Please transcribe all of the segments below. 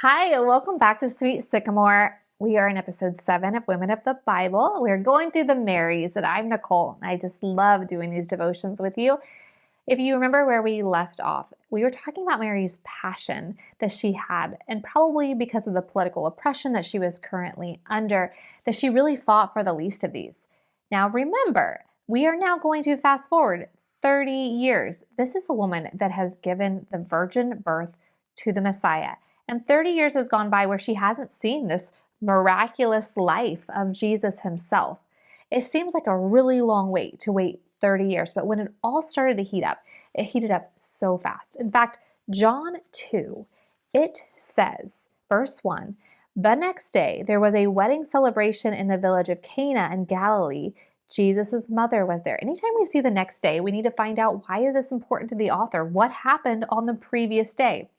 Hi, welcome back to Sweet Sycamore. We are in episode 7 of Women of the Bible. We're going through the Marys, and I'm Nicole. I just love doing these devotions with you. If you remember where we left off, we were talking about Mary's passion that she had, and probably because of the political oppression that she was currently under, that she really fought for the least of these. Now remember, we are now going to fast forward 30 years. This is a woman that has given the virgin birth to the Messiah. And 30 years has gone by where she hasn't seen this miraculous life of Jesus himself. It seems like a really long wait to wait 30 years, but when it all started to heat up, it heated up so fast. In fact, John 2, it says, verse 1, the next day there was a wedding celebration in the village of Cana in Galilee. Jesus' mother was there. Anytime we see the next day, we need to find out, why is this important to the author? What happened on the previous day?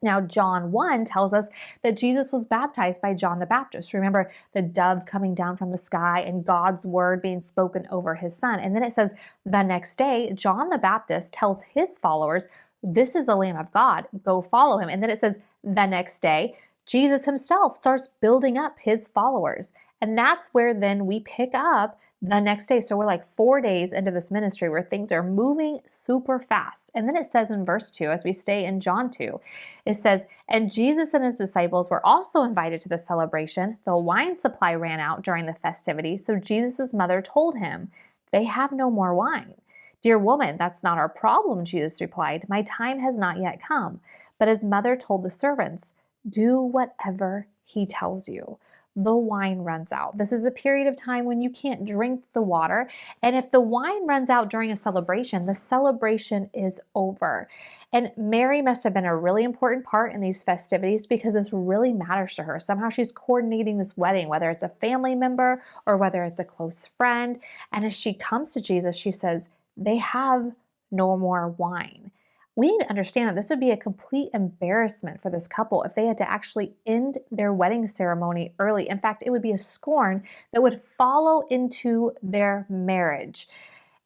Now, John 1 tells us that Jesus was baptized by John the Baptist. Remember the dove coming down from the sky and God's word being spoken over his son. And then it says the next day, John the Baptist tells his followers, this is the Lamb of God, go follow him. And then it says the next day, Jesus himself starts building up his followers. And that's where then we pick up the next day. So we're like 4 days into this ministry where things are moving super fast. And then it says in verse 2, as we stay in John 2, it says, and Jesus and his disciples were also invited to the celebration. The wine supply ran out during the festivity, so Jesus' mother told him, they have no more wine. Dear woman, that's not our problem, Jesus replied. My time has not yet come. But his mother told the servants, do whatever he tells you. The wine runs out. This is a period of time when you can't drink the water. And if the wine runs out during a celebration, the celebration is over. And Mary must have been a really important part in these festivities because this really matters to her. Somehow she's coordinating this wedding, whether it's a family member or whether it's a close friend. And as she comes to Jesus, she says, they have no more wine. We need to understand that this would be a complete embarrassment for this couple if they had to actually end their wedding ceremony early. In fact, it would be a scorn that would follow into their marriage.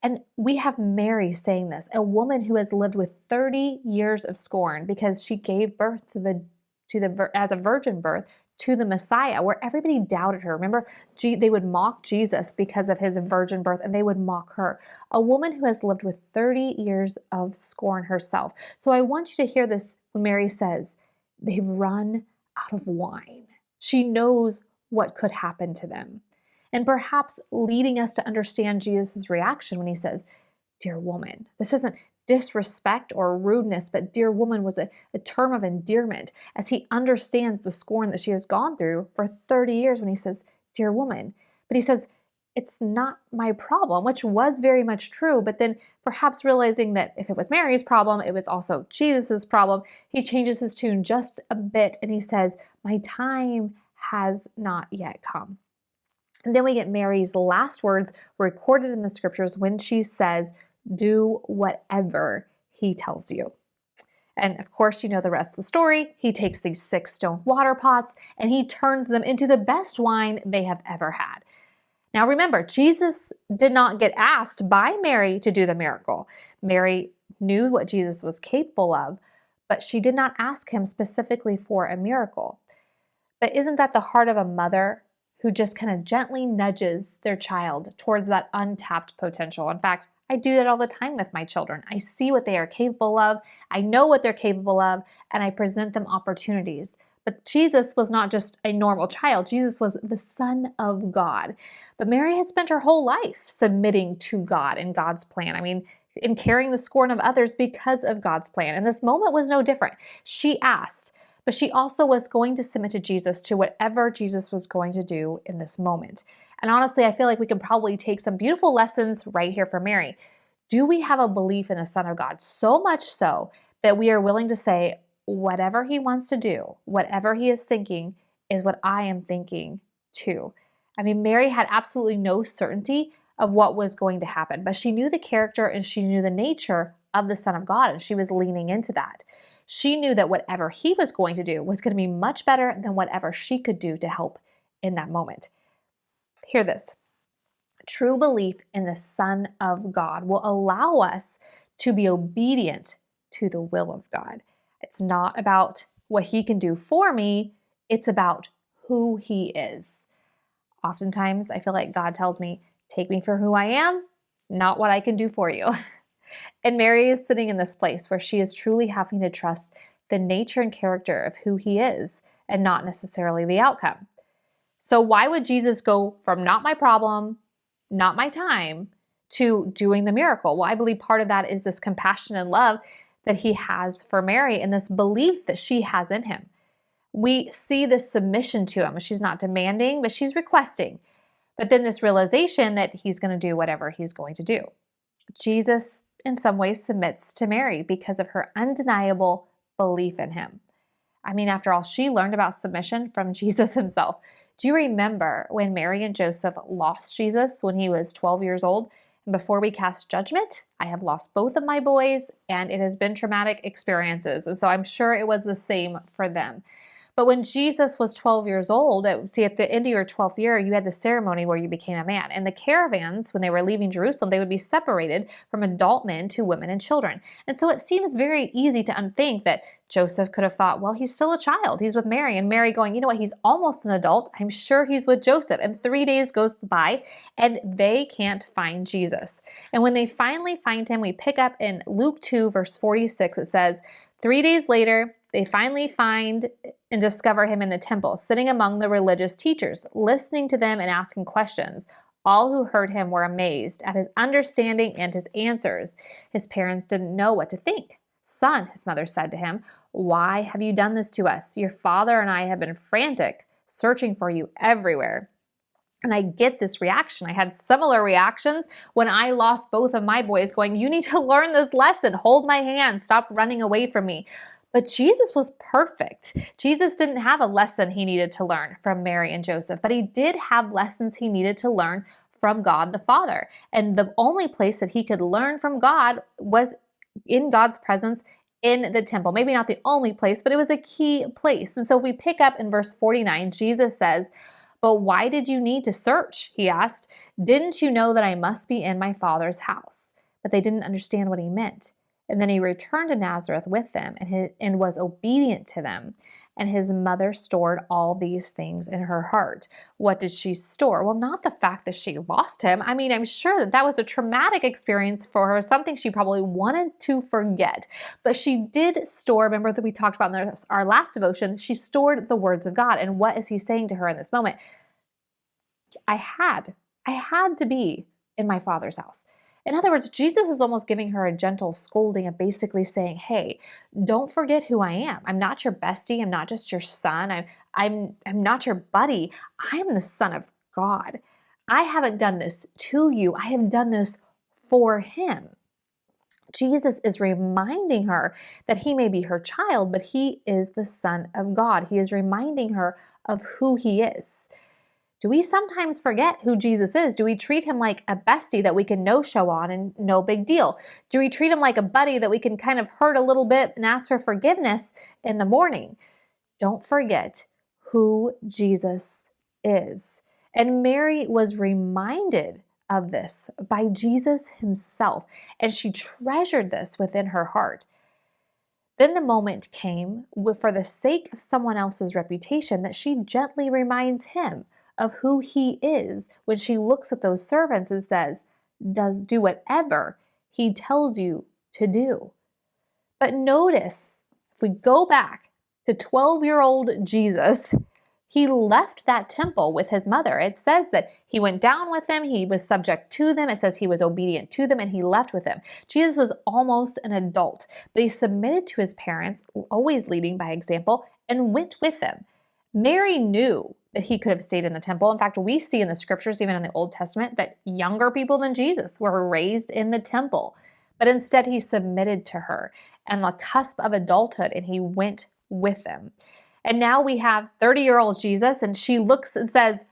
And we have Mary saying this, a woman who has lived with 30 years of scorn because she gave birth as a virgin birth to the Messiah, where everybody doubted her. Remember, they would mock Jesus because of his virgin birth, and they would mock her. A woman who has lived with 30 years of scorn herself. So I want you to hear this when Mary says, they've run out of wine. She knows what could happen to them. And perhaps leading us to understand Jesus' reaction when he says, dear woman, this isn't disrespect or rudeness, but dear woman was a term of endearment as he understands the scorn that she has gone through for 30 years when he says, dear woman. But he says, it's not my problem, which was very much true, but then perhaps realizing that if it was Mary's problem, it was also Jesus's problem, he changes his tune just a bit and he says, my time has not yet come. And then we get Mary's last words recorded in the scriptures when she says, do whatever he tells you. And of course, you know the rest of the story. He takes these 6 stone water pots and he turns them into the best wine they have ever had. Now remember, Jesus did not get asked by Mary to do the miracle. Mary knew what Jesus was capable of, but she did not ask him specifically for a miracle. But isn't that the heart of a mother who just kind of gently nudges their child towards that untapped potential? In fact, I do that all the time with my children. I see what they are capable of, I know what they're capable of, and I present them opportunities. But Jesus was not just a normal child. Jesus was the Son of God. But Mary has spent her whole life submitting to God and God's plan. I mean, in carrying the scorn of others because of God's plan. And this moment was no different. She asked, but she also was going to submit to Jesus, to whatever Jesus was going to do in this moment. And honestly, I feel like we can probably take some beautiful lessons right here from Mary. Do we have a belief in the Son of God so much so that we are willing to say, whatever he wants to do, whatever he is thinking is what I am thinking too? I mean, Mary had absolutely no certainty of what was going to happen, but she knew the character and she knew the nature of the Son of God, and she was leaning into that. She knew that whatever he was going to do was going to be much better than whatever she could do to help in that moment. Hear this. True belief in the Son of God will allow us to be obedient to the will of God. It's not about what he can do for me. It's about who he is. Oftentimes, I feel like God tells me, take me for who I am, not what I can do for you. And Mary is sitting in this place where she is truly having to trust the nature and character of who he is and not necessarily the outcome. So why would Jesus go from not my problem, not my time, to doing the miracle? Well, I believe part of that is this compassion and love that he has for Mary and this belief that she has in him. We see this submission to him. She's not demanding, but she's requesting. But then this realization that he's going to do whatever he's going to do. Jesus, in some ways, submits to Mary because of her undeniable belief in him. I mean, after all, she learned about submission from Jesus himself. Do you remember when Mary and Joseph lost Jesus when he was 12 years old? And before we cast judgment, I have lost both of my boys, and it has been traumatic experiences. And so I'm sure it was the same for them. But when Jesus was 12 years old, at the end of your 12th year, you had the ceremony where you became a man. And the caravans, when they were leaving Jerusalem, they would be separated from adult men to women and children. And so it seems very easy to unthink that Joseph could have thought, well, he's still a child. He's with Mary. And Mary going, you know what, he's almost an adult. I'm sure he's with Joseph. And 3 days goes by and they can't find Jesus. And when they finally find him, we pick up in Luke 2, verse 46. It says, 3 days later, they finally find and discover him in the temple, sitting among the religious teachers, listening to them and asking questions. All who heard him were amazed at his understanding and his answers. His parents didn't know what to think. Son, his mother said to him, why have you done this to us? Your father and I have been frantic, searching for you everywhere. And I get this reaction. I had similar reactions when I lost both of my boys, going, you need to learn this lesson. Hold my hand. Stop running away from me. But Jesus was perfect. Jesus didn't have a lesson he needed to learn from Mary and Joseph, but he did have lessons he needed to learn from God the Father. And the only place that he could learn from God was in God's presence in the temple. Maybe not the only place, but it was a key place. And so if we pick up in verse 49, Jesus says, but why did you need to search? He asked. Didn't you know that I must be in my Father's house? But they didn't understand what he meant. And then he returned to Nazareth with them and was obedient to them. And his mother stored all these things in her heart. What did she store? Well, not the fact that she lost him. I mean, I'm sure that was a traumatic experience for her, something she probably wanted to forget. But she did store, remember that we talked about in our last devotion, she stored the words of God. And what is he saying to her in this moment? I had to be in my Father's house. In other words, Jesus is almost giving her a gentle scolding and basically saying, hey, don't forget who I am. I'm not your bestie. I'm not just your son. I'm not your buddy. I am the Son of God. I haven't done this to you. I have done this for him. Jesus is reminding her that he may be her child, but he is the Son of God. He is reminding her of who he is. Do we sometimes forget who Jesus is? Do we treat him like a bestie that we can no-show on and no big deal? Do we treat him like a buddy that we can kind of hurt a little bit and ask for forgiveness in the morning? Don't forget who Jesus is. And Mary was reminded of this by Jesus himself, and she treasured this within her heart. Then the moment came, for the sake of someone else's reputation, that she gently reminds him of who he is when she looks at those servants and says, do whatever he tells you to do. But notice, if we go back to 12-year-old Jesus, he left that temple with his mother. It says that he went down with them, he was subject to them, it says he was obedient to them, and he left with them. Jesus was almost an adult, but he submitted to his parents, always leading by example, and went with them. Mary knew that he could have stayed in the temple. In fact, we see in the scriptures, even in the Old Testament, that younger people than Jesus were raised in the temple. But instead, he submitted to her on the cusp of adulthood, and he went with them. And now we have 30-year-old Jesus, and she looks and says,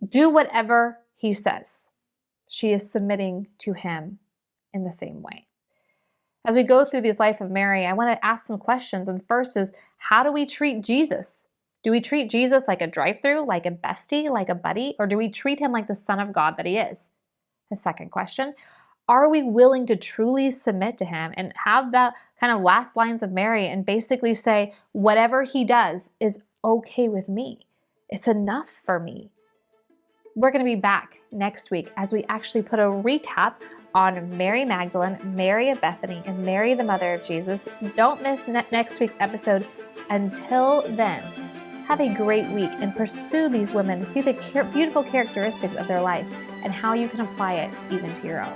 do whatever he says. She is submitting to him in the same way. As we go through this life of Mary, I want to ask some questions. And first is, how do we treat Jesus? Do we treat Jesus like a drive-through, like a bestie, like a buddy, or do we treat him like the Son of God that he is? The second question, Are we willing to truly submit to him and have that kind of last lines of Mary and basically say, whatever he does is okay with me? It's enough for me. We're going to be back next week as we actually put a recap on Mary Magdalene, Mary of Bethany, and Mary, the mother of Jesus. Don't miss next week's episode. Until then, have a great week and pursue these women to see the beautiful characteristics of their life and how you can apply it even to your own.